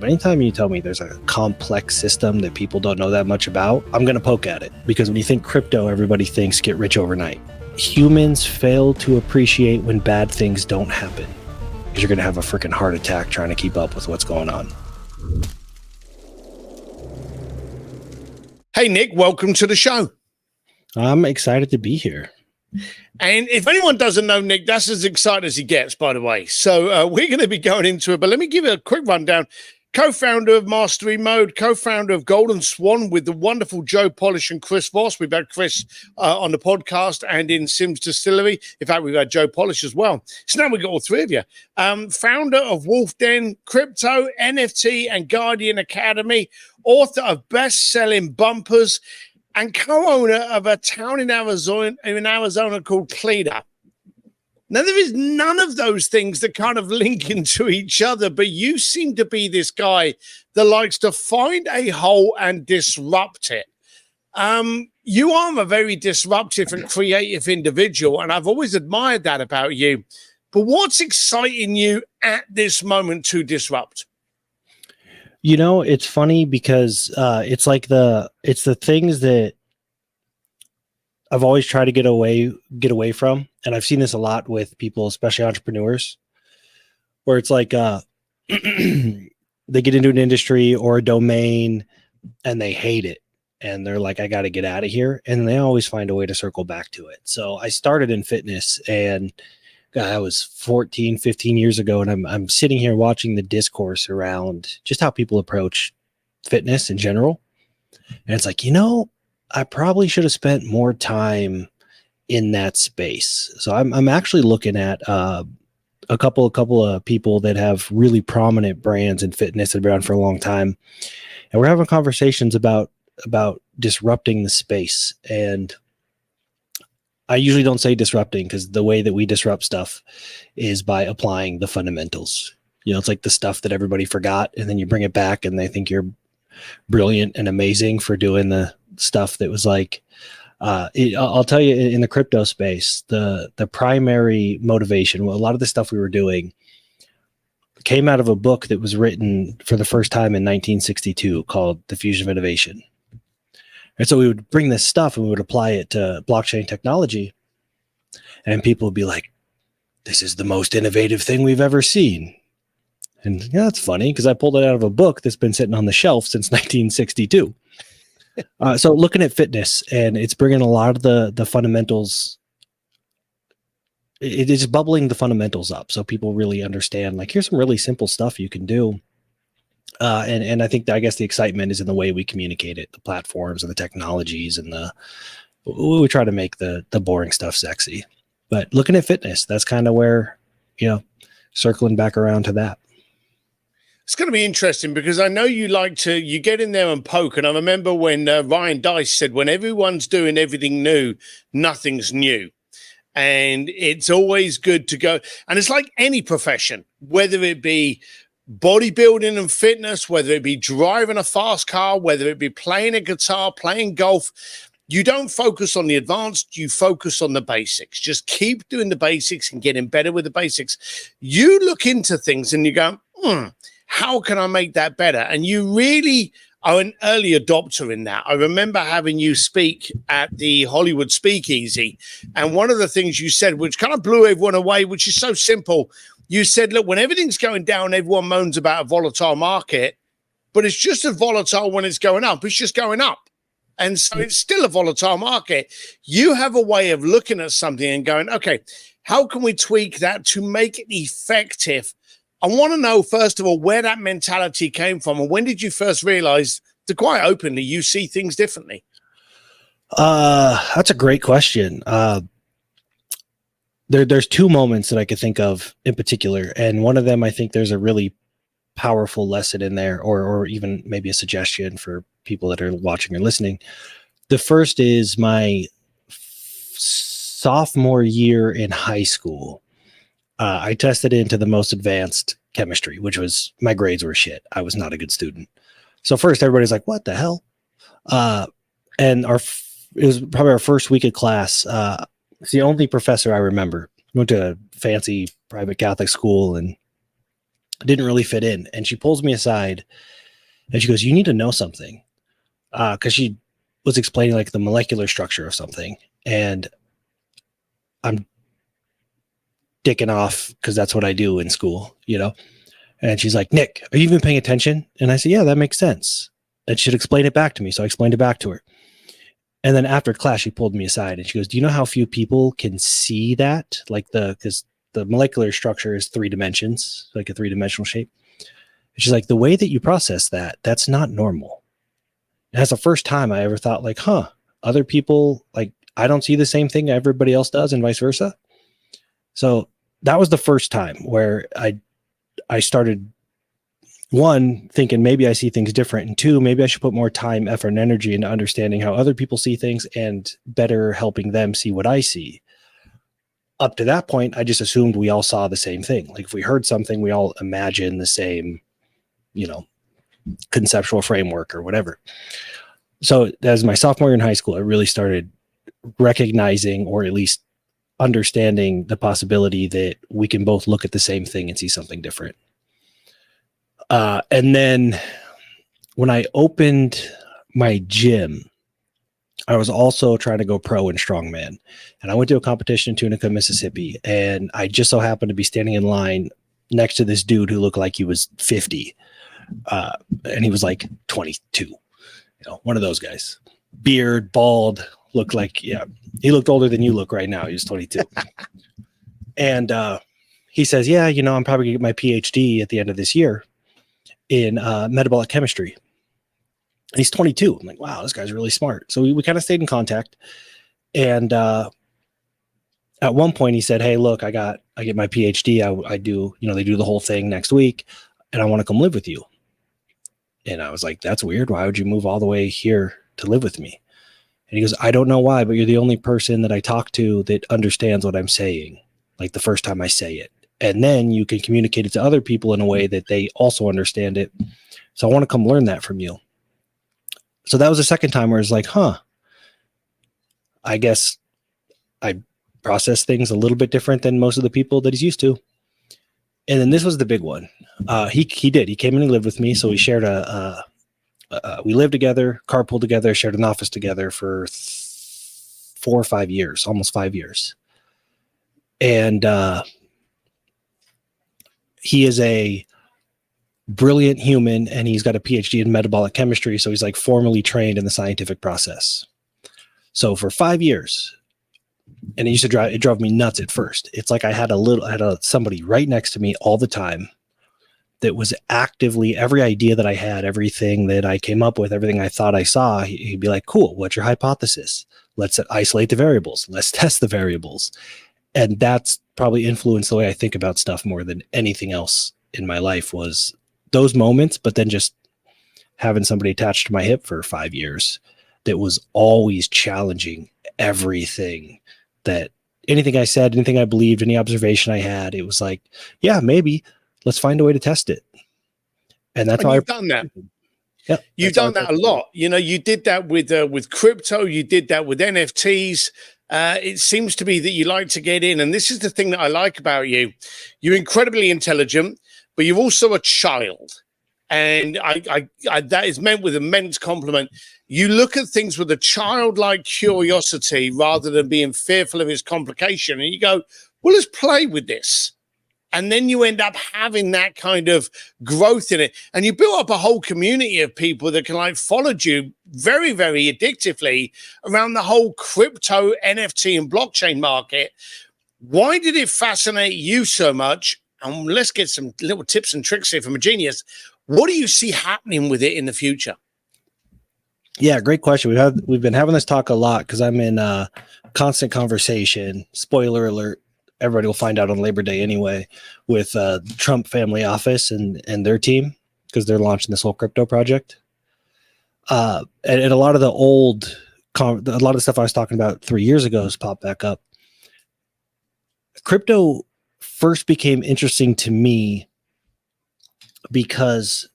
But anytime you tell me there's a complex system that people don't know that much about, I'm going to poke at it. Because when you think crypto, everybody thinks get rich overnight. Humans fail to appreciate when bad things don't happen. Because you're going to have a freaking heart attack trying to keep up with what's going on. Hey, Nick, welcome to the show. I'm excited to be here. And if anyone doesn't know Nick, that's as excited as he gets, by the way. So we're going to be going into it, but let me give you a quick rundown. Co-founder of Mastery Mode, co-founder of Golden Swan with the wonderful Joe Polish and Chris Voss. We've had Chris on the podcast and in Sims Distillery. In fact, we've had Joe Polish as well. So now we've got all three of you. Founder of Wolf Den, Crypto, NFT, and Guardian Academy, author of best-selling bumpers, and co-owner of a town in Arizona called Cleaner. Now, there is none of those things that kind of link into each other, but you seem to be this guy that likes to find a hole and disrupt it. You are a very disruptive and creative individual, and I've always admired that about you. But what's exciting you at this moment to disrupt? You know, it's funny because it's the things that I've always tried to get away from. And I've seen this a lot with people, especially entrepreneurs, where it's like they get into an industry or a domain and they hate it. And they're like, I got to get out of here. And they always find a way to circle back to it. So I started in fitness, and I was 14, 15 years ago. And I'm sitting here watching the discourse around just how people approach fitness in general. And it's like, I probably should have spent more time in that space. So I'm actually looking at a couple of people that have really prominent brands in fitness that have been around for a long time. And we're having conversations about disrupting the space. And I usually don't say disrupting, because the way that we disrupt stuff is by applying the fundamentals. It's like the stuff that everybody forgot, and then you bring it back and they think you're brilliant and amazing for doing the stuff that was like, I'll tell you, in the crypto space, the primary motivation, a lot of the stuff we were doing came out of a book that was written for the first time in 1962 called The Fusion of Innovation. And so we would bring this stuff and we would apply it to blockchain technology, and people would be like, this is the most innovative thing we've ever seen. And that's funny, because I pulled it out of a book that's been sitting on the shelf since 1962. So looking at fitness, and it's bringing a lot of the fundamentals. It is bubbling the fundamentals up, so people really understand, like, here's some really simple stuff you can do. And I think I guess the excitement is in the way we communicate it, the platforms and the technologies, and we try to make the boring stuff sexy. But looking at fitness, that's kind of where, circling back around to that. It's going to be interesting, because I know you get in there and poke. And I remember when Ryan Dice said, when everyone's doing everything new, nothing's new. And it's always good to go. And it's like any profession, whether it be bodybuilding and fitness, whether it be driving a fast car, whether it be playing a guitar, playing golf, you don't focus on the advanced, you focus on the basics. Just keep doing the basics and getting better with the basics. You look into things and you go, how can I make that better? And you really are an early adopter in that. I remember having you speak at the Hollywood Speakeasy, and one of the things you said, which kind of blew everyone away, which is so simple, you said, look, when everything's going down, everyone moans about a volatile market, but it's just as volatile when it's going up. It's just going up. And so it's still a volatile market. You have a way of looking at something and going, okay, how can we tweak that to make it effective? I want to know, first of all, where that mentality came from, and when did you first realize that, quite openly, you see things differently? That's a great question. There's two moments that I could think of in particular, and one of them, I think there's a really powerful lesson in there, or even maybe a suggestion for people that are watching or listening. The first is my sophomore year in high school. I tested into the most advanced chemistry, which was, my grades were shit. I was not a good student. So first everybody's like, what the hell? And it was probably our first week of class. It's the only professor I remember. We went to a fancy private Catholic school, and didn't really fit in. And she pulls me aside and she goes, "You need to know something." Because she was explaining like the molecular structure of something. And I'm dicking off because that's what I do in school, you know? And she's like, "Nick, are you even paying attention?" And I said, "Yeah, that makes sense." And she'd explain it back to me. So I explained it back to her. And then after class, she pulled me aside and she goes, "Do you know how few people can see that? Like because the molecular structure is 3 dimensions, like a 3-dimensional shape." And she's like, "The way that you process that, that's not normal." And that's the first time I ever thought like, other people, like I don't see the same thing everybody else does and vice versa. So that was the first time where I started, one, thinking maybe I see things different, and two, maybe I should put more time, effort, and energy into understanding how other people see things and better helping them see what I see. Up to that point, I just assumed we all saw the same thing. Like if we heard something, we all imagine the same, conceptual framework or whatever. So as my sophomore year in high school, I really started recognizing, or at least understanding, the possibility that we can both look at the same thing and see something different. And then when I opened my gym, I was also trying to go pro in strongman. And I went to a competition in Tunica, Mississippi. And I just so happened to be standing in line next to this dude who looked like he was 50. And he was like 22, one of those guys. Beard, bald, looked like, he looked older than you look right now. He was 22. And he says, "Yeah, I'm probably going to get my PhD at the end of this year in metabolic chemistry." And he's 22. I'm like, wow, this guy's really smart. So we kind of stayed in contact. And at one point he said, "Hey, look, I get my PhD. I do, they do the whole thing next week and I want to come live with you." And I was like, "That's weird. Why would you move all the way here to live with me?" And he goes, "I don't know why, but you're the only person that I talk to that understands what I'm saying, like the first time I say it. And then you can communicate it to other people in a way that they also understand it. So I want to come learn that from you." So that was the second time where it's like, I guess I process things a little bit different than most of the people that he's used to. And then this was the big one. He came in and lived with me. So we shared we lived together, carpooled together, shared an office together for 4 or 5 years, almost 5 years. And he is a brilliant human, and he's got a PhD in metabolic chemistry. So he's like formally trained in the scientific process. So for 5 years, and it drove me nuts at first. It's like I had somebody right next to me all the time that was actively, every idea that I had, everything that I came up with, everything I thought I saw, he'd be like, "Cool, what's your hypothesis? Let's isolate the variables. Let's test the variables." And that's probably influenced the way I think about stuff more than anything else in my life, was those moments, but then just having somebody attached to my hip for 5 years that was always challenging everything, that anything I said, anything I believed, any observation I had, it was like, yeah, maybe let's find a way to test it. And that's how you've done that. Yeah, you've done that a lot. You did that with crypto. You did that with NFTs. It seems to be that you like to get in. And this is the thing that I like about you. You're incredibly intelligent, but you're also a child. And I that is meant with immense compliment. You look at things with a childlike curiosity rather than being fearful of its complication. And you go, well, let's play with this. And then you end up having that kind of growth in it. And you built up a whole community of people that can followed you very, very addictively around the whole crypto, NFT, and blockchain market. Why did it fascinate you so much? And let's get some little tips and tricks here from a genius. What do you see happening with it in the future? Yeah, great question. We've been having this talk a lot because I'm in constant conversation. Spoiler alert, everybody will find out on Labor Day anyway, with Trump family office and their team, because they're launching this whole crypto project. And a lot of the stuff I was talking about 3 years ago has popped back up. Crypto first became interesting to me because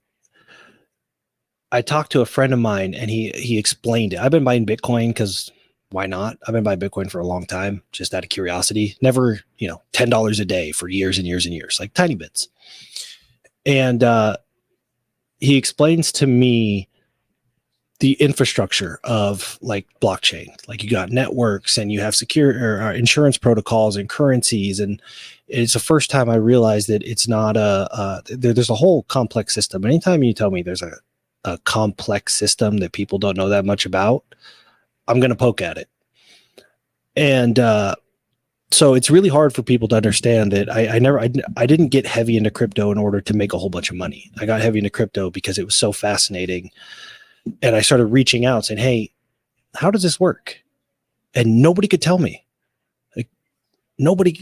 I talked to a friend of mine and he explained it. I've been buying Bitcoin because why not? I've been buying Bitcoin for a long time, just out of curiosity. Never, $10 a day for years and years and years, like tiny bits. And he explains to me the infrastructure of like blockchain. Like you got networks and you have secure or insurance protocols and currencies. And it's the first time I realized that it's not there's a whole complex system. Anytime you tell me there's a complex system that people don't know that much about, I'm going to poke at it. And so it's really hard for people to understand that I didn't get heavy into crypto in order to make a whole bunch of money. I got heavy into crypto because it was so fascinating. And I started reaching out saying, hey, how does this work? And nobody could tell me. Like nobody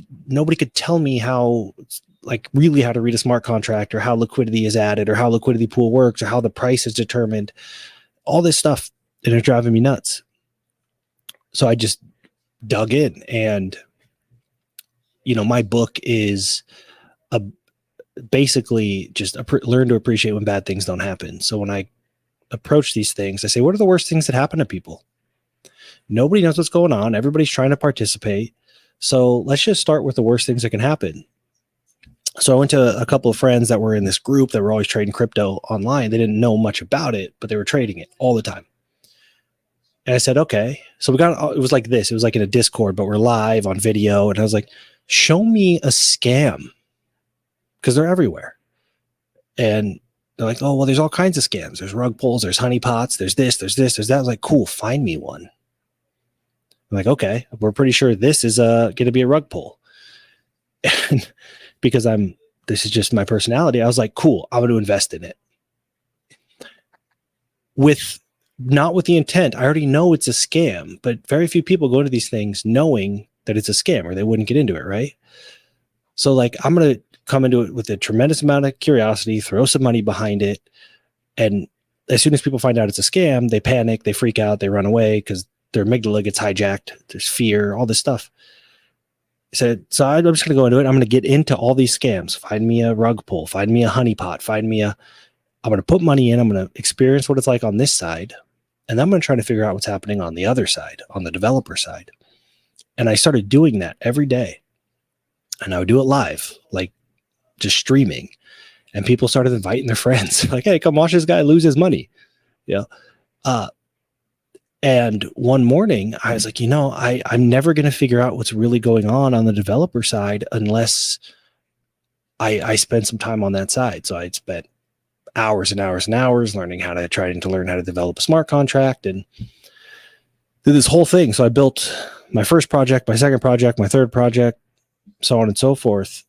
could tell me how, like really how to read a smart contract or how liquidity is added or how liquidity pool works or how the price is determined, all this stuff. And it's driving me nuts. So I just dug in, and, you know, my book is basically just learn to appreciate when bad things don't happen. So when I approach these things, I say, what are the worst things that happen to people? Nobody knows what's going on. Everybody's trying to participate. So let's just start with the worst things that can happen. So I went to a couple of friends that were in this group that were always trading crypto online. They didn't know much about it, but they were trading it all the time. And I said, okay. So it was like this. It was like in a Discord, but we're live on video. And I was like, show me a scam, because they're everywhere. And they're like, oh, well, there's all kinds of scams. There's rug pulls, there's honeypots, there's this, there's that. I was like, cool, find me one. I'm like, okay, we're pretty sure this is going to be a rug pull. And because this is just my personality, I was like, cool, I'm going to invest in it. Not with the intent. I already know it's a scam, but very few people go into these things knowing that it's a scam, or they wouldn't get into it, right? So like, I'm going to come into it with a tremendous amount of curiosity, throw some money behind it. And as soon as people find out it's a scam, they panic, they freak out, they run away because their amygdala gets hijacked. There's fear, all this stuff. So I'm just going to go into it. I'm going to get into all these scams. Find me a rug pull, find me a honeypot, I'm going to put money in. I'm going to experience what it's like on this side. And then I'm going to try to figure out what's happening on the other side, on the developer side. And I started doing that every day. And I would do it live, like just streaming. And people started inviting their friends, like, hey, come watch this guy lose his money. Yeah. And one morning I was like, I'm never going to figure out what's really going on the developer side unless I spend some time on that side. So I'd spent hours and hours and hours learning how to develop a smart contract and did this whole thing. So I built my first project, my second project, my third project, so on and so forth.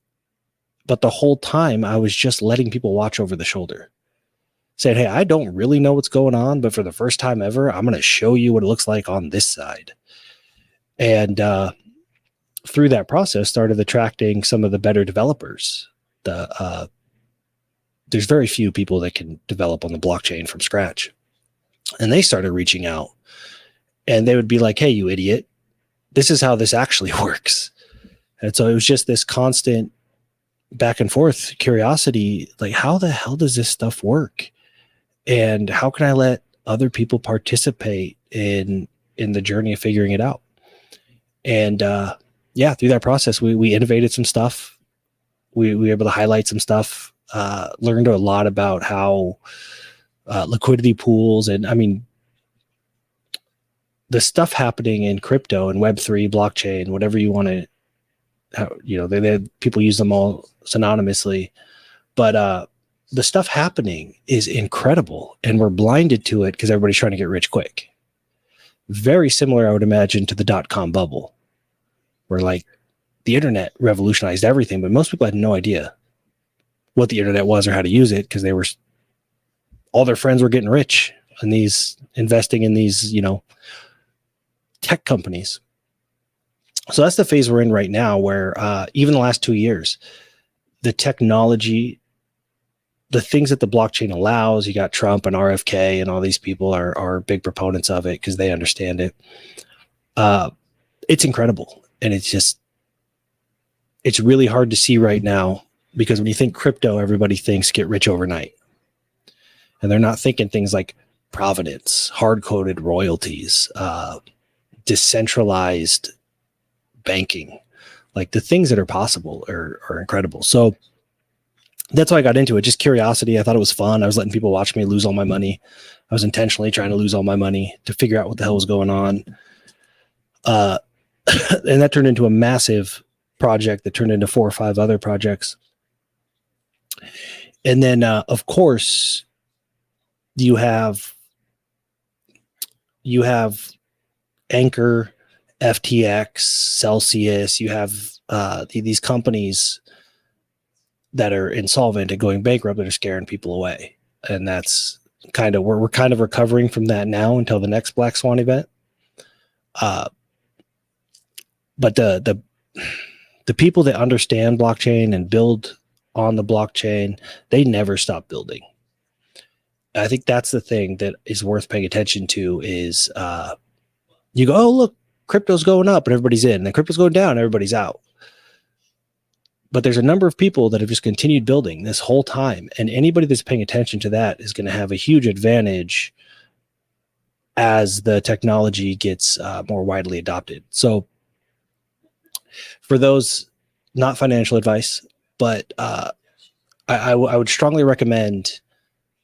But the whole time I was just letting people watch over the shoulder, saying, hey, I don't really know what's going on, but for the first time ever, I'm going to show you what it looks like on this side. And through that process, started attracting some of the better developers. There's very few people that can develop on the blockchain from scratch. And they started reaching out, and they would be like, hey, you idiot, this is how this actually works. And so it was just this constant back and forth curiosity, like, how the hell does this stuff work? And how can I let other people participate in the journey of figuring it out? And through that process, we innovated some stuff. We were able to highlight some stuff, learned a lot about how liquidity pools, and I mean, the stuff happening in crypto and Web3, blockchain, whatever you want to, people use them all synonymously, but the stuff happening is incredible, and we're blinded to it because everybody's trying to get rich quick. Very similar, I would imagine, to the .com bubble, where like the internet revolutionized everything, but most people had no idea what the internet was or how to use it because all their friends were getting rich and investing in these, tech companies. So that's the phase we're in right now, where even the last 2 years, the technology, the things that the blockchain allows, you got Trump and RFK and all these people are big proponents of it because they understand it. It's incredible. And it's really hard to see right now, because when you think crypto, everybody thinks get rich overnight. And they're not thinking things like provenance, hard-coded royalties, decentralized banking. Like the things that are possible are incredible. So that's why I got into it. Just curiosity. I thought it was fun. I was letting people watch me lose all my money. I was intentionally trying to lose all my money to figure out what the hell was going on. And that turned into a massive project that turned into 4 or 5 other projects. And then, of course, you have Anchor, FTX, Celsius. You have these companies that are insolvent and going bankrupt that are scaring people away. And that's kind of, we're kind of recovering from that now until the next Black Swan event. But the people that understand blockchain and build on the blockchain, they never stop building. I think that's the thing that is worth paying attention to is you go, oh, look, crypto's going up and everybody's in. And then crypto's going down, everybody's out. But there's a number of people that have just continued building this whole time. And anybody that's paying attention to that is going to have a huge advantage as the technology gets more widely adopted. So for those, not financial advice, but I would strongly recommend,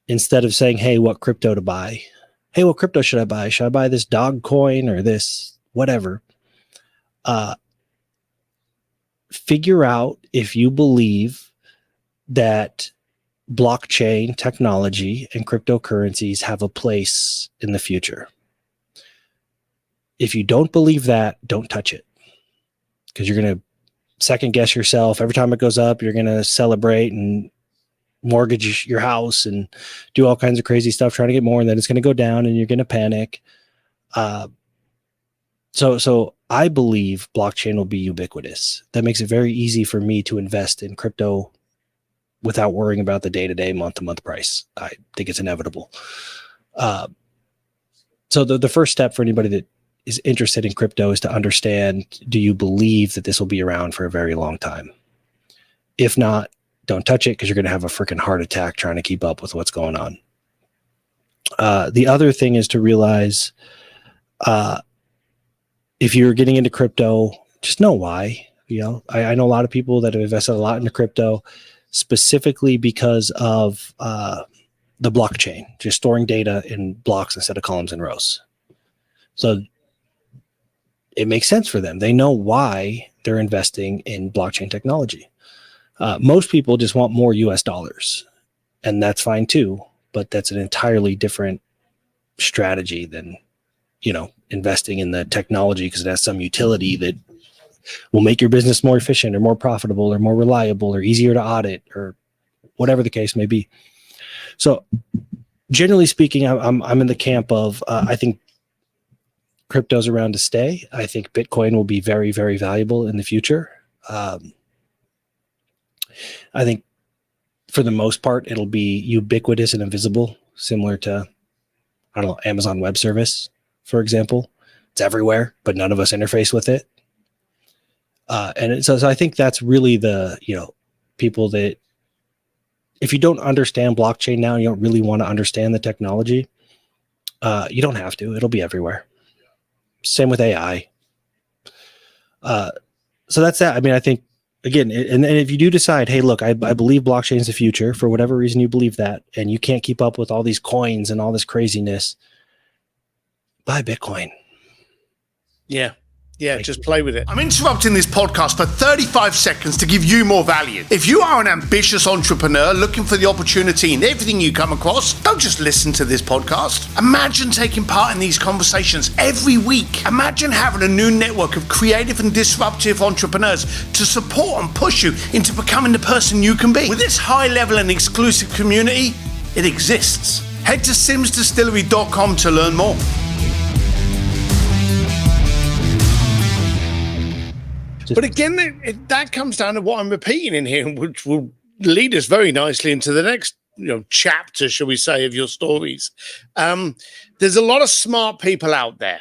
instead of saying, hey, what crypto to buy? Hey, what crypto should I buy? Should I buy this dog coin or this whatever? Figure out if you believe that blockchain technology and cryptocurrencies have a place in the future. If you don't believe that, don't touch it, because you're going to second guess yourself. Every time it goes up, you're going to celebrate and mortgage your house and do all kinds of crazy stuff trying to get more, and then it's going to go down and you're going to panic. So I believe blockchain will be ubiquitous. That makes it very easy for me to invest in crypto without worrying about the day-to-day, month-to-month price. I think it's inevitable. So the first step for anybody that is interested in crypto is to understand, do you believe that this will be around for a very long time? If not, don't touch it, because you're going to have a freaking heart attack trying to keep up with what's going on. The other thing is to realize, if you're getting into crypto, just know why. You know, I know a lot of people that have invested a lot into crypto specifically because of the blockchain, just storing data in blocks instead of columns and rows. So it makes sense for them. They know why they're investing in blockchain technology. Most people just want more US dollars, and that's fine too, but that's an entirely different strategy than, you know, investing in the technology because it has some utility that will make your business more efficient or more profitable or more reliable or easier to audit or whatever the case may be. So generally speaking, I'm in the camp of, I think crypto's around to stay. I think Bitcoin will be very, very valuable in the future. I think for the most part, it'll be ubiquitous and invisible, similar to, I don't know, Amazon Web Service, for example. It's everywhere, but none of us interface with it. So I think that's really the, you know, people that, if you don't understand blockchain now, you don't really want to understand the technology, you don't have to. It'll be everywhere. Same with AI. So that's that. I mean, I think, again, and if you do decide, hey, look, I believe blockchain is the future, for whatever reason you believe that, and you can't keep up with all these coins and all this craziness, buy Bitcoin. Yeah. Yeah, just play with it. I'm interrupting this podcast for 35 seconds to give you more value. If you are an ambitious entrepreneur looking for the opportunity in everything you come across, don't just listen to this podcast. Imagine taking part in these conversations every week. Imagine having a new network of creative and disruptive entrepreneurs to support and push you into becoming the person you can be. With this high level and exclusive community, it exists. Head to simsdistillery.com to learn more. But again, that comes down to what I'm repeating in here, which will lead us very nicely into the next, you know, chapter, shall we say, of your stories. There's a lot of smart people out there,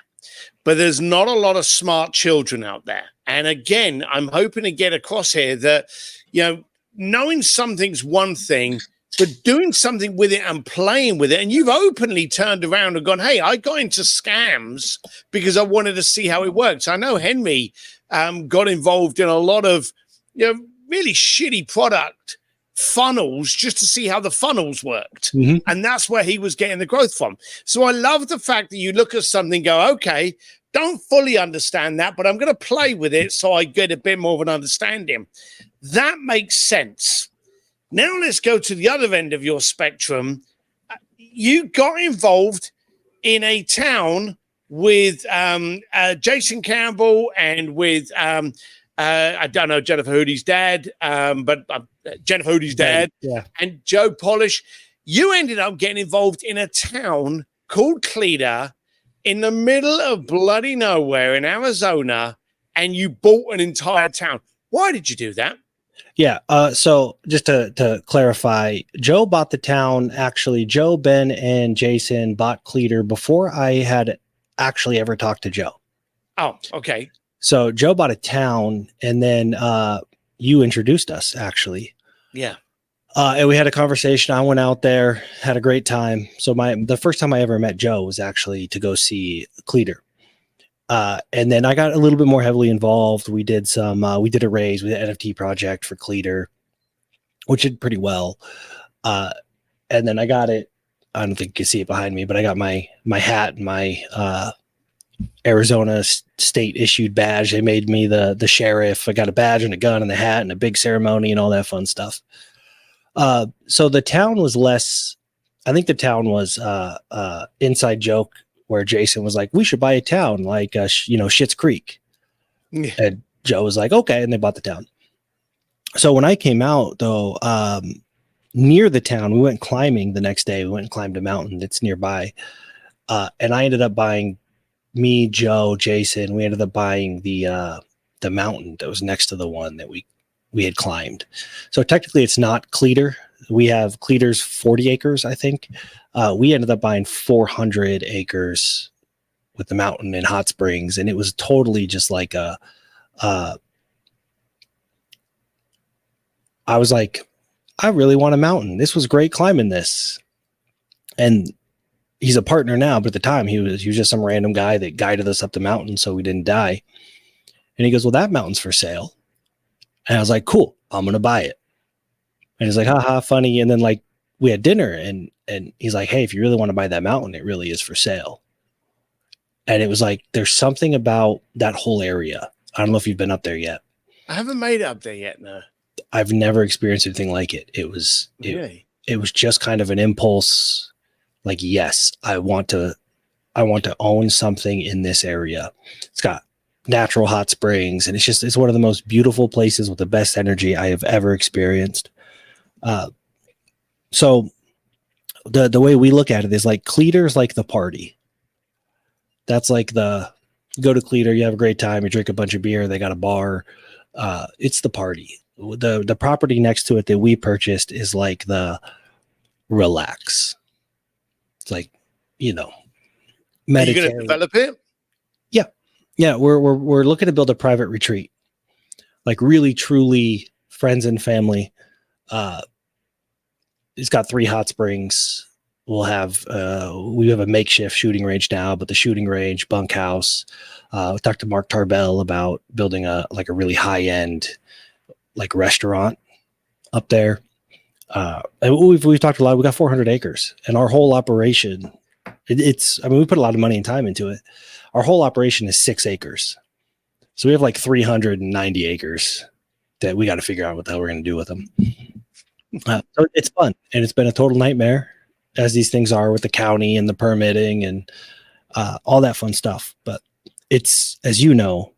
but there's not a lot of smart children out there. And again, I'm hoping to get across here that, you know, knowing something's one thing, but doing something with it and playing with it. And you've openly turned around and gone, hey, I got into scams because I wanted to see how it works. I know Henry got involved in a lot of, you know, really shitty product funnels just to see how the funnels worked. Mm-hmm. And that's where he was getting the growth from. So I love the fact that you look at something and go, okay, don't fully understand that, but I'm going to play with it so I get a bit more of an understanding. That makes sense. Now let's go to the other end of your spectrum. You got involved in a town with Jason Campbell and with I don't know Jennifer Hoody's dad, but Jennifer Hoody's dad, yeah, and Joe Polish. You ended up getting involved in a town called Cleator in the middle of bloody nowhere in Arizona, and you bought an entire town. Why did you do that? Yeah. So just to clarify, Joe bought the town. Actually, Joe, Ben, and Jason bought Cleator before I had actually ever talked to Joe. Oh, okay. So Joe bought a town, and then you introduced us, actually. Yeah. And we had a conversation. I went out there, had a great time. So the first time I ever met Joe was actually to go see Cleator. And then I got a little bit more heavily involved. We did we did a raise with an NFT project for Cleator, which did pretty well. And then I got it. I don't think you can see it behind me, but I got my hat and my Arizona state issued badge. They made me the sheriff. I got a badge and a gun and the hat and a big ceremony and all that fun stuff. So the town was less, I think the town was inside joke where Jason was like, we should buy a town like, Schitt's Creek. Yeah. And Joe was like, okay. And they bought the town. So when I came out though, near the town, we went climbing the next day. We went and climbed a mountain that's nearby. And I ended up buying, me, Joe, Jason, we ended up buying the mountain that was next to the one that we had climbed. So technically it's not Cleator. We have Cleator's 40 acres, I think. We ended up buying 400 acres with the mountain in Hot Springs. And it was totally just like I was like, I really want a mountain. This was great climbing this. And he's a partner now, but at the time he was just some random guy that guided us up the mountain so we didn't die. And he goes, well, that mountain's for sale. And I was like, cool, I'm going to buy it. And he's like, haha, funny. And then like we had dinner and he's like, hey, if you really want to buy that mountain, it really is for sale. And it was like, there's something about that whole area. I don't know if you've been up there yet. I haven't made it up there yet, no. I've never experienced anything like it. It was just kind of an impulse. Like, yes, I want to own something in this area. It's got natural hot springs, and it's one of the most beautiful places with the best energy I have ever experienced. So the way we look at it is like Cleator's like the party. That's like you go to Cleator, you have a great time, you drink a bunch of beer, they got a bar. It's the party. The property next to it that we purchased is like the relax. It's like, meditating. Are you going to develop it? Yeah. We're looking to build a private retreat, like really, truly friends and family. It's got 3 hot springs. We'll have, we have a makeshift shooting range now, but the shooting range, bunkhouse. We talked to Mark Tarbell about building a really high end, like restaurant up there. And we've talked a lot. We got 400 acres and our whole operation, we put a lot of money and time into it. Our whole operation is 6 acres. So we have like 390 acres that we got to figure out what the hell we're going to do with them. So it's fun. And it's been a total nightmare, as these things are with the county and the permitting and all that fun stuff. But it's, as you know,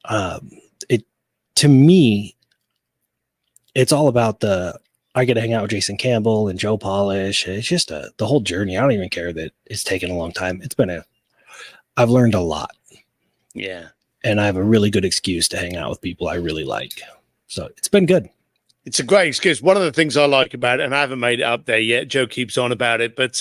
to me, it's all about I get to hang out with Jason Campbell and Joe Polish. It's just the whole journey. I don't even care that it's taken a long time. I've learned a lot. Yeah. And I have a really good excuse to hang out with people I really like. So it's been good. It's a great excuse. One of the things I like about it, and I haven't made it up there yet, Joe keeps on about it, but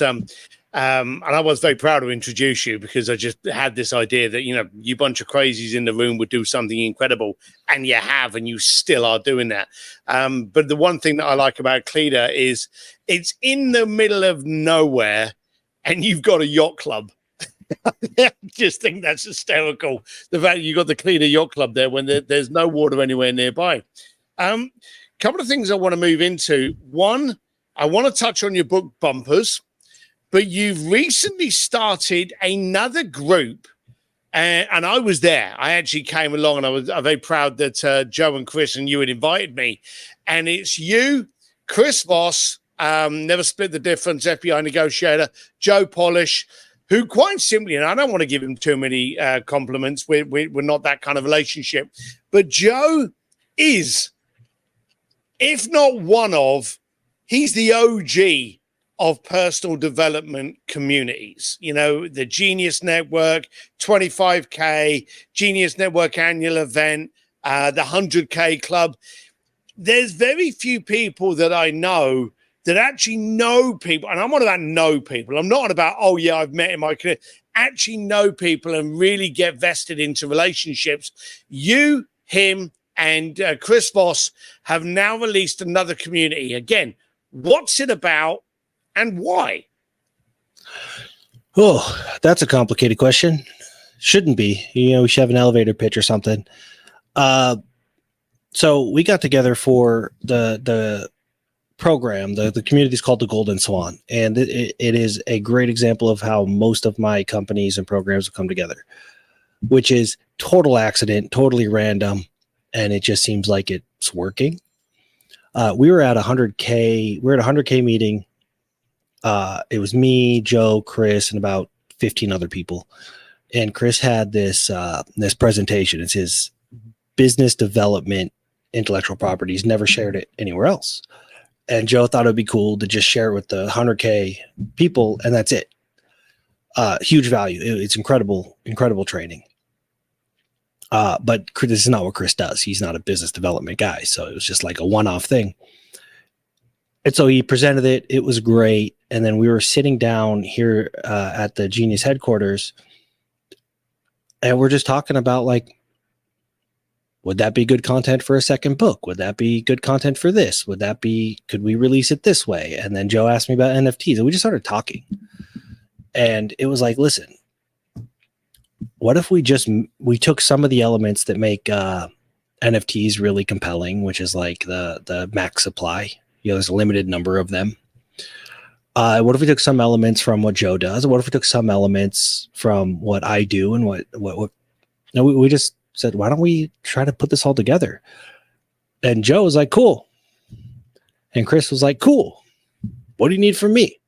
and I was very proud to introduce you because I just had this idea that, you bunch of crazies in the room would do something incredible, and you have, and you still are doing that. But the one thing that I like about Cleator is it's in the middle of nowhere, and you've got a yacht club. I just think that's hysterical. The fact you got the Cleator Yacht Club there when there's no water anywhere nearby. couple of things I want to move into. One, I want to touch on your book bumpers, but you've recently started another group, and I was there. I actually came along, and I'm very proud that Joe and Chris and you had invited me. And it's you, Chris Voss, Never Split the Difference, FBI negotiator, Joe Polish, who quite simply, and I don't want to give him too many compliments, we're not that kind of relationship, but Joe is, if not one of, he's the OG of personal development communities. You know, the Genius Network, 25K, Genius Network annual event, the 100K club. There's very few people that I know that actually know people, and I'm on about know people. I'm not on about, oh yeah, I've met in my career. Actually know people and really get vested into relationships. You, him, and Chris Voss have now released another community. Again, what's it about and why? Oh, that's a complicated question. Shouldn't be. You know, we should have an elevator pitch or something. So we got together for the program. The community is called the Golden Swan, and it is a great example of how most of my companies and programs have come together, which is total accident, totally random, and it just seems like it's working. We were at 100K. We're at a 100K meeting. It was me, Joe, Chris, and about 15 other people. And Chris had this presentation. It's his business development intellectual property. He's never shared it anywhere else. And Joe thought it would be cool to just share it with the 100K people, and that's it. Huge value. It's incredible training. But this is not what Chris does. He's not a business development guy. So it was just like a one-off thing. And so he presented it. It was great. And then we were sitting down here at the Genius headquarters, and we're just talking about, like, would that be good content for a second book? Would that be good content for this? Could we release it this way? And then Joe asked me about NFTs, and we just started talking. And it was like, listen, what if we took some of the elements that make NFTs really compelling, which is like the max supply. You know, there's a limited number of them. What if we took some elements from what Joe does? What if we took some elements from what I do and what no, we just said, why don't we try to put this all together? And Joe was like, cool. And Chris was like, cool. What do you need from me?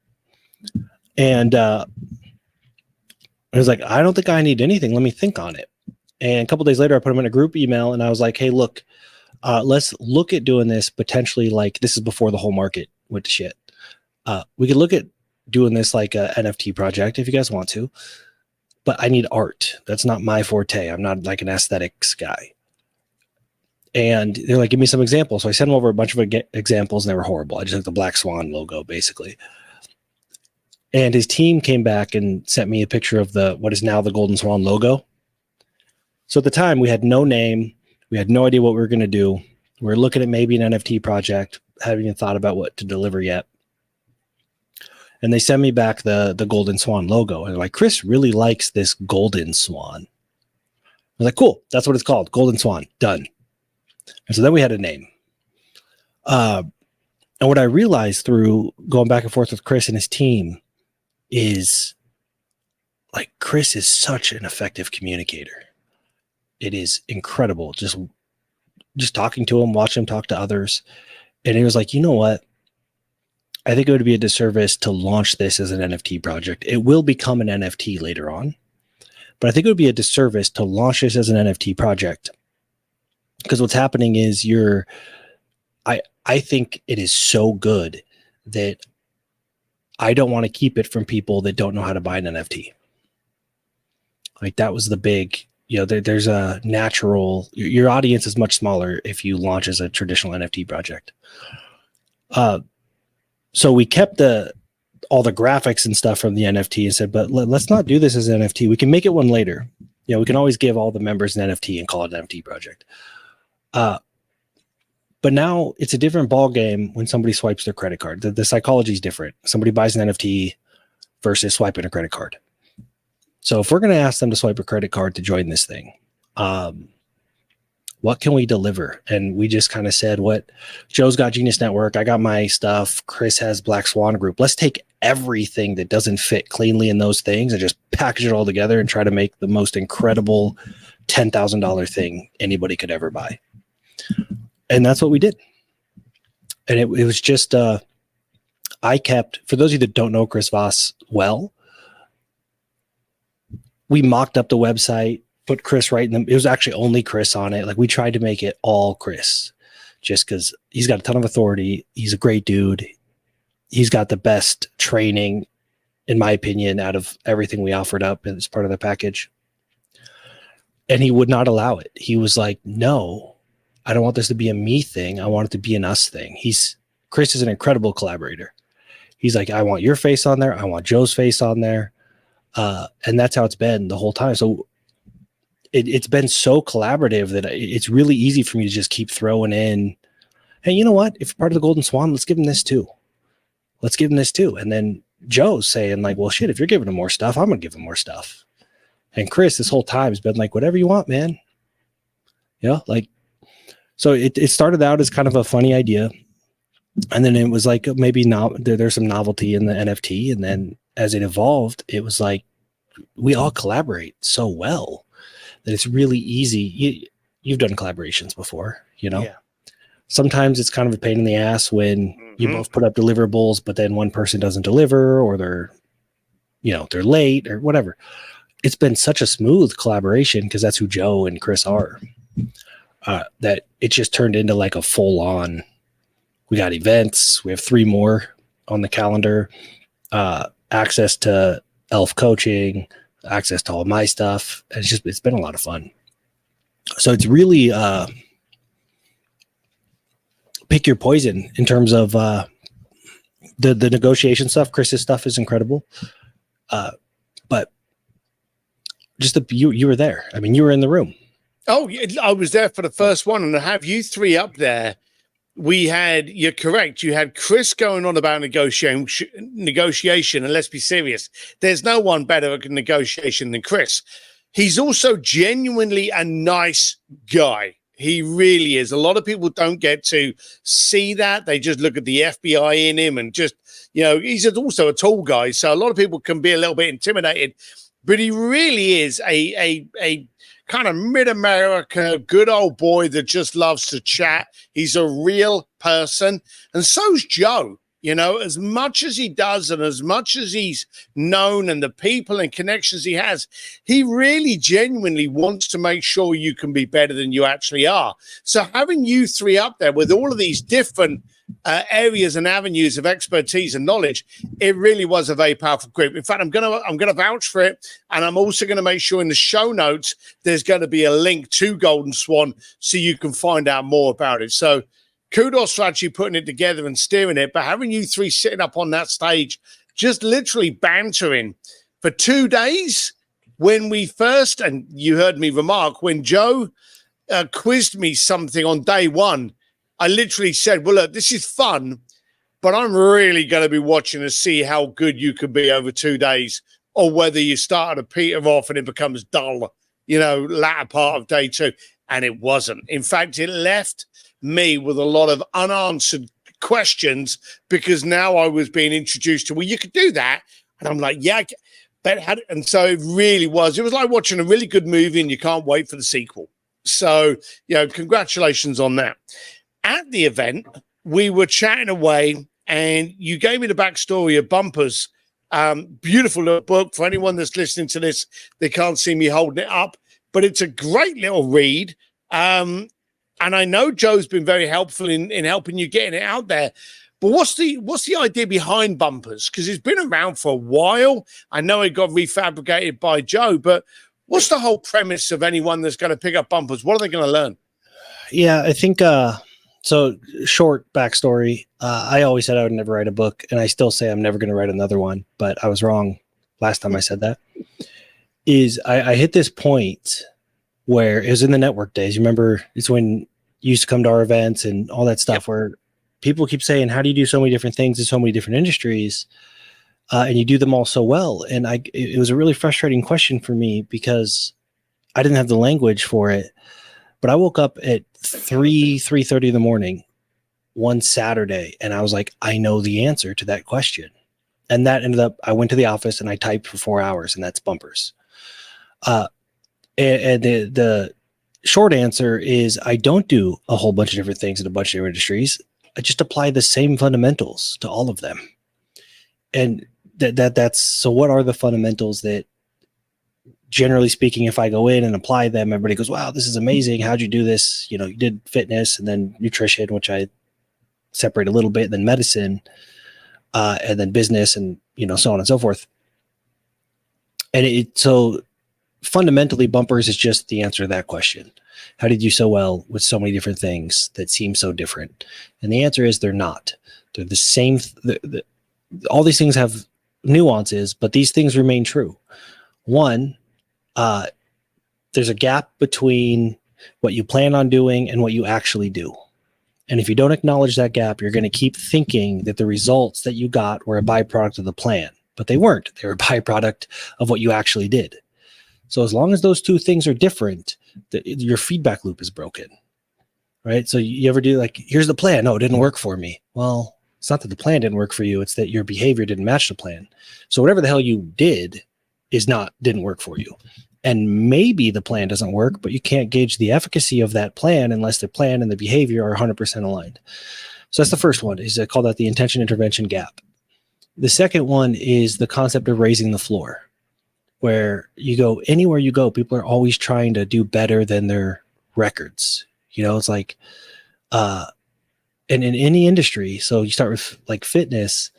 And I was like, I don't think I need anything. Let me think on it. And a couple of days later, I put him in a group email, and I was like, hey, look, let's look at doing this potentially, like, this is before the whole market went to shit. We could look at doing this like a NFT project if you guys want to, but I need art. That's not my forte. I'm not like an aesthetics guy. And they're like, give me some examples. So I sent them over a bunch of examples, and they were horrible. I just took the Black Swan logo, basically. And his team came back and sent me a picture of what is now the Golden Swan logo. So at the time, we had no name. We had no idea what we were going to do. We were looking at maybe an NFT project, haven't even thought about what to deliver yet. And they sent me back the Golden Swan logo. And like, Chris really likes this Golden Swan. I was like, cool. That's what it's called. Golden Swan. Done. And so then we had a name. And what I realized through going back and forth with Chris and his team is, like, Chris is such an effective communicator. It is incredible. Just talking to him, watching him talk to others. And he was like, you know what? I think it would be a disservice to launch this as an NFT project. It will become an NFT later on, but I think it would be a disservice to launch this as an NFT project, because what's happening is I think it is so good that I don't want to keep it from people that don't know how to buy an NFT. Like, that was the big, you know, there's a natural, your audience is much smaller if you launch as a traditional NFT project. So we kept all the graphics and stuff from the NFT and said, but let's not do this as an NFT. We can make it one later. You know, we can always give all the members an NFT and call it an NFT project. But now it's a different ball game when somebody swipes their credit card. The psychology is different. Somebody buys an NFT versus swiping a credit card. So if we're going to ask them to swipe a credit card to join this thing, what can we deliver? And we just kind of said, what Joe's got Genius Network, I got my stuff, Chris has Black Swan Group. Let's take everything that doesn't fit cleanly in those things and just package it all together and try to make the most incredible $10,000 thing anybody could ever buy. And that's what we did. And it was just, I kept, for those of you that don't know Chris Voss well, we mocked up the website, put Chris right in them. It was actually only Chris on it. Like, we tried to make it all Chris just because he's got a ton of authority. He's a great dude. He's got the best training, in my opinion, out of everything we offered up as part of the package. And he would not allow it. He was like, no, I don't want this to be a me thing. I want it to be an us thing. Chris is an incredible collaborator. He's like, I want your face on there. I want Joe's face on there. And that's how it's been the whole time. So it's been so collaborative that it's really easy for me to just keep throwing in, hey, you know what? If you're part of the Golden Swan, let's give him this too. Let's give him this too. And then Joe's saying like, well, shit, if you're giving him more stuff, I'm going to give him more stuff. And Chris this whole time has been like, whatever you want, man. Like, so it started out as kind of a funny idea. And then it was like, maybe there's some novelty in the NFT. And then as it evolved, it was like, we all collaborate so well that it's really easy. You've done collaborations before, Yeah. Sometimes it's kind of a pain in the ass when you both put up deliverables, but then one person doesn't deliver, or they're late or whatever. It's been such a smooth collaboration because that's who Joe and Chris are, that it just turned into like a full on, we got events. We have 3 more on the calendar, access to Elf coaching, access to all my stuff. And it's been a lot of fun. So it's really pick your poison in terms of the negotiation stuff. Chris's stuff is incredible. But just you were there. I mean, you were in the room. Oh, I was there for the first one, and to have you 3 up there, you're correct. You had Chris going on about negotiation, and let's be serious. There's no one better at negotiation than Chris. He's also genuinely a nice guy. He really is. A lot of people don't get to see that. They just look at the FBI in him and just, he's also a tall guy. So a lot of people can be a little bit intimidated, but he really is a kind of mid-America, good old boy that just loves to chat. He's a real person. And so's Joe. As much as he does and as much as he's known and the people and connections he has, he really genuinely wants to make sure you can be better than you actually are. So having you 3 up there with all of these different areas and avenues of expertise and knowledge, it really was a very powerful group. In fact, I'm gonna vouch for it, and I'm also going to make sure in the show notes there's going to be a link to Golden Swan so you can find out more about it. So kudos for actually putting it together and steering it, but having you 3 sitting up on that stage, just literally bantering for 2 days. When we first, and you heard me remark, when Joe quizzed me something on day 1, I literally said, well, look, this is fun, but I'm really going to be watching to see how good you can be over 2 days, or whether you start to peter off and it becomes dull, latter part of day 2. And it wasn't. In fact, it left me with a lot of unanswered questions because now I was being introduced to, well, you could do that. And I'm like, yeah, and so it really was. It was like watching a really good movie and you can't wait for the sequel. So, congratulations on that. At the event, we were chatting away and you gave me the backstory of Bumpers. Beautiful little book. For anyone that's listening to this, they can't see me holding it up, but it's a great little read. And I know Joe's been very helpful in helping you getting it out there. But what's the idea behind Bumpers? Because it's been around for a while. I know it got refabricated by Joe, but what's the whole premise of anyone that's going to pick up Bumpers? What are they going to learn? Yeah, I think so. Short backstory. I always said I would never write a book, and I still say I'm never going to write another one. But I was wrong last time I said that. I hit this point where it was in the network days. You remember, it's when you used to come to our events and all that stuff, where people keep saying, how do you do so many different things in so many different industries? And you do them all so well. And it was a really frustrating question for me because I didn't have the language for it. But I woke up at 3:30 in the morning one Saturday, and I was like, I know the answer to that question. And that ended up, I went to the office and I typed for 4 hours, and that's bumpers. And the short answer is I don't do a whole bunch of different things in a bunch of different industries. I just apply the same fundamentals to all of them. And that's so what are the fundamentals that, generally speaking, if I go in and apply them, everybody goes, wow, this is amazing. How'd you do this? You did fitness and then nutrition, which I separate a little bit, and then medicine, and then business, and, so on and so forth. And so fundamentally, bumpers is just the answer to that question. How did you do so well with so many different things that seem so different? And the answer is they're not. They're the same. All these things have nuances, but these things remain true. One, there's a gap between what you plan on doing and what you actually do. And if you don't acknowledge that gap, you're going to keep thinking that the results that you got were a byproduct of the plan, but they weren't. They were a byproduct of what you actually did. So as long as those two things are different, your feedback loop is broken, right? So you ever do like, here's the plan. No, it didn't work for me. Well, it's not that the plan didn't work for you. It's that your behavior didn't match the plan. So whatever the hell you did didn't work for you. And maybe the plan doesn't work, but you can't gauge the efficacy of that plan unless the plan and the behavior are 100% aligned. So that's the first one, is I call that the intention intervention gap. The second one is the concept of raising the floor, where you go anywhere you go, people are always trying to do better than their records. It's like, and in any industry, so you start with like fitness,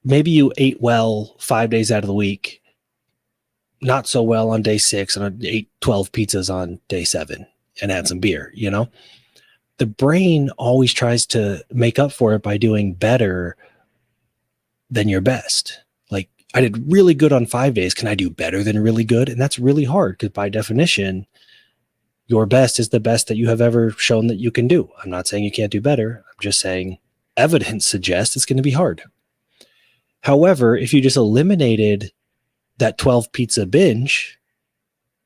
maybe you ate well 5 days out of the week, not so well on day 6, and ate 12 pizzas on day 7 and had some beer. The brain always tries to make up for it by doing better than your best. Like, I did really good on 5 days. Can I do better than really good? And that's really hard, because by definition, your best is the best that you have ever shown that you can do. I'm not saying you can't do better. I'm just saying evidence suggests it's going to be hard. However, if you just eliminated that 12 pizza binge,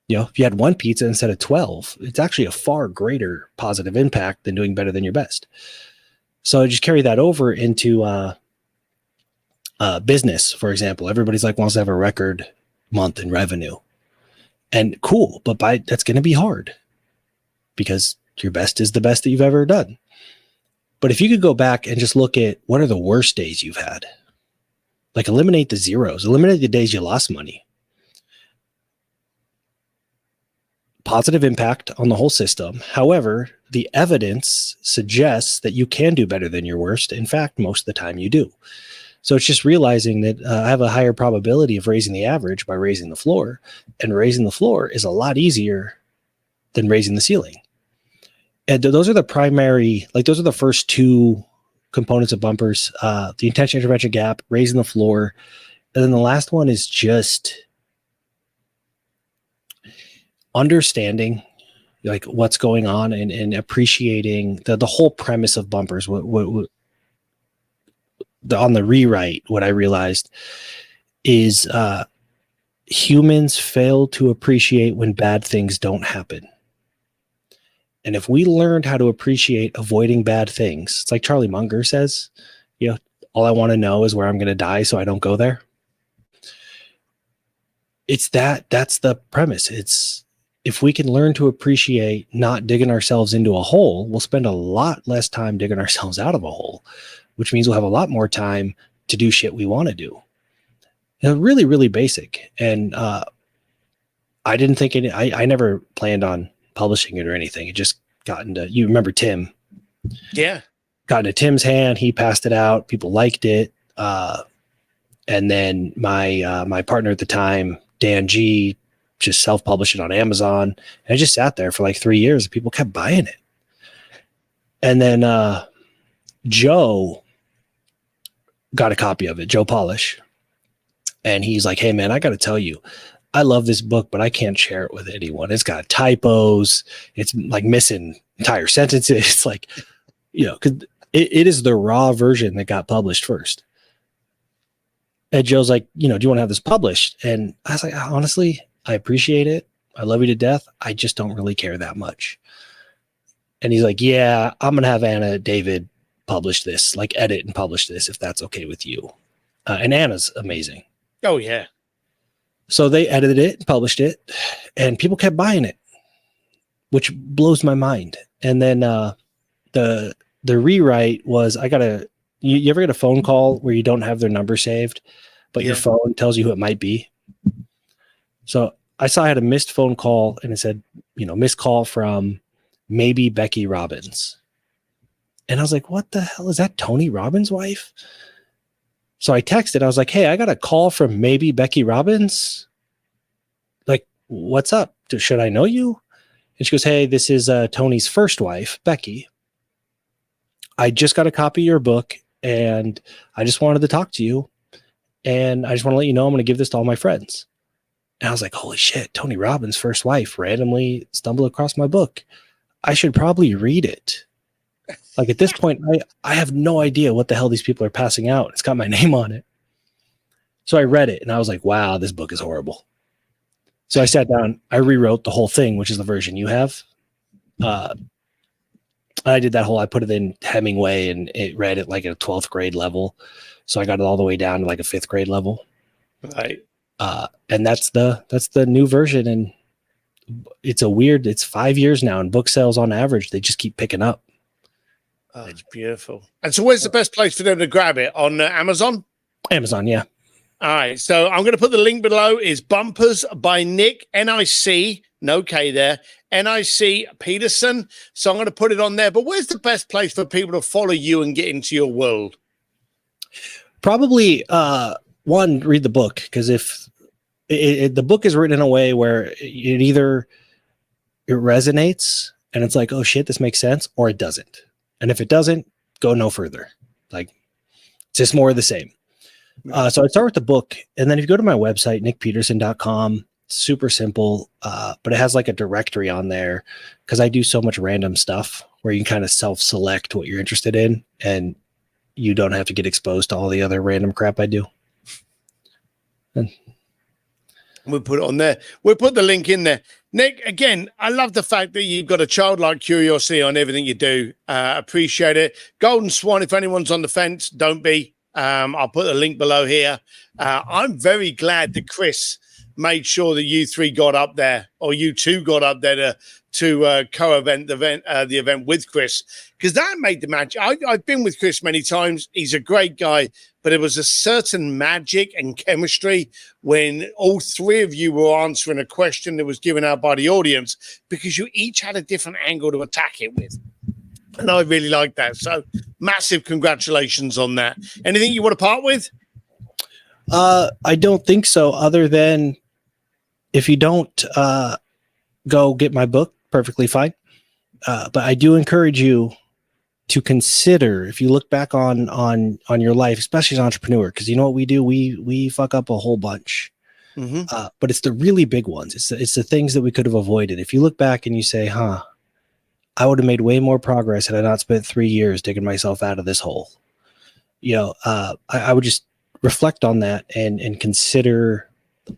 if you had one pizza instead of 12, it's actually a far greater positive impact than doing better than your best. So just carry that over into business, for example. Everybody's like wants to have a record month in revenue, and cool, but that's going to be hard because your best is the best that you've ever done. But if you could go back and just look at what are the worst days you've had, like eliminate the zeros, eliminate the days you lost money. Positive impact on the whole system. However, the evidence suggests that you can do better than your worst. In fact, most of the time you do. So it's just realizing that I have a higher probability of raising the average by raising the floor, and raising the floor is a lot easier than raising the ceiling. And those are the primary, like those are the first two components of bumpers, the intention intervention gap, raising the floor. And then the last one is just understanding like what's going on, and appreciating the whole premise of bumpers. On the rewrite, what I realized is humans fail to appreciate when bad things don't happen. And if we learned how to appreciate avoiding bad things, it's like Charlie Munger says, all I want to know is where I'm going to die so I don't go there. That's the premise. It's if we can learn to appreciate not digging ourselves into a hole, we'll spend a lot less time digging ourselves out of a hole, which means we'll have a lot more time to do shit we want to do. Really, really basic. And I didn't think I never planned on publishing it or anything. It just got into, you remember Tim? Yeah. Got into Tim's hand. He passed it out. People liked it. And then my partner at the time, Dan G, just self-published it on Amazon. And I just sat there for like 3 years and people kept buying it. And then Joe got a copy of it, Joe Polish. And he's like, hey man, I got to tell you, I love this book, but I can't share it with anyone. It's got typos. It's like missing entire sentences. It's like, because it is the raw version that got published first. And Joe's like, do you want to have this published? And I was like, honestly, I appreciate it, I love you to death. I just don't really care that much. And he's like, yeah, I'm going to have Anna David publish this, like edit and publish this, if that's okay with you. And Anna's amazing. Oh, yeah. So they edited it and published it, and people kept buying it, which blows my mind. And then the rewrite was, you ever get a phone call where you don't have their number saved, but your phone tells you who it might be? So I saw I had a missed phone call, and it said, missed call from maybe Becky Robbins. And I was like, what the hell? Is that Tony Robbins' wife? So I texted. I was like, hey, I got a call from maybe Becky Robbins. Like, what's up? Should I know you? And she goes, hey, this is Tony's first wife, Becky. I just got a copy of your book, and I just wanted to talk to you. And I just want to let you know I'm going to give this to all my friends. And I was like, holy shit, Tony Robbins' first wife randomly stumbled across my book. I should probably read it. Like at this point, I have no idea what the hell these people are passing out. It's got my name on it. So I read it, and I was like, wow, this book is horrible. So I sat down, I rewrote the whole thing, which is the version you have. I did that I put it in Hemingway, and it read at like a 12th grade level. So I got it all the way down to like a 5th grade level. Right. And that's the new version. And it's 5 years now, and book sales on average, they just keep picking up. Oh, it's beautiful. And so where's the best place for them to grab it? On Amazon? Amazon, yeah. All right. So I'm going to put the link below. Is Bumpers by Nic, N-I-C, no K there, Nic Peterson. So I'm going to put it on there. But where's the best place for people to follow you and get into your world? Probably, one, read the book, because if the book is written in a way where it resonates and it's like, oh shit, this makes sense, or it doesn't. And if it doesn't, go no further. Like, it's just more of the same. So I'd start with the book. And then if you go to my website, nicpeterson.com, super simple, but it has like a directory on there, because I do so much random stuff where you can kind of self-select what you're interested in, and you don't have to get exposed to all the other random crap I do. And we'll put it on there. We'll put the link in there. Nic, again, I love the fact that you've got a childlike curiosity on everything you do. Appreciate it. Golden Swan, if anyone's on the fence, don't be. I'll put the link below here. I'm very glad that Chris made sure that you three got up there, or you two got up there to co-event the event with Chris, because that made the magic. I've been with Chris many times. He's a great guy, but it was a certain magic and chemistry when all three of you were answering a question that was given out by the audience, because you each had a different angle to attack it with. And I really like that. So massive congratulations on that. Anything you want to part with? I don't think so, other than if you don't go get my book, perfectly fine. But I do encourage you to consider, if you look back on your life, especially as an entrepreneur, because you know what we do? We fuck up a whole bunch. Mm-hmm. But it's the really big ones. It's the things that we could have avoided. If you look back and you say, I would have made way more progress had I not spent 3 years digging myself out of this hole. I would just reflect on that and consider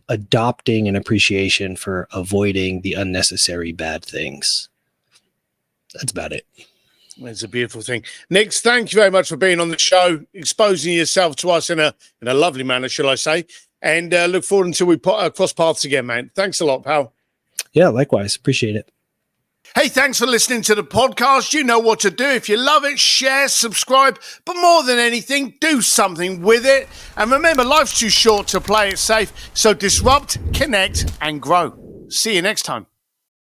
adopting an appreciation for avoiding the unnecessary bad things. That's about it. It's a beautiful thing. Nic, thank you very much for being on the show, exposing yourself to us in a lovely manner, shall I say, and look forward until we cross paths again, man. Thanks a lot, pal. Yeah, likewise. Appreciate it. Hey, thanks for listening to the podcast. You know what to do. If you love it, share, subscribe, but more than anything, do something with it. And remember, life's too short to play it safe. So disrupt, connect, and grow. See you next time.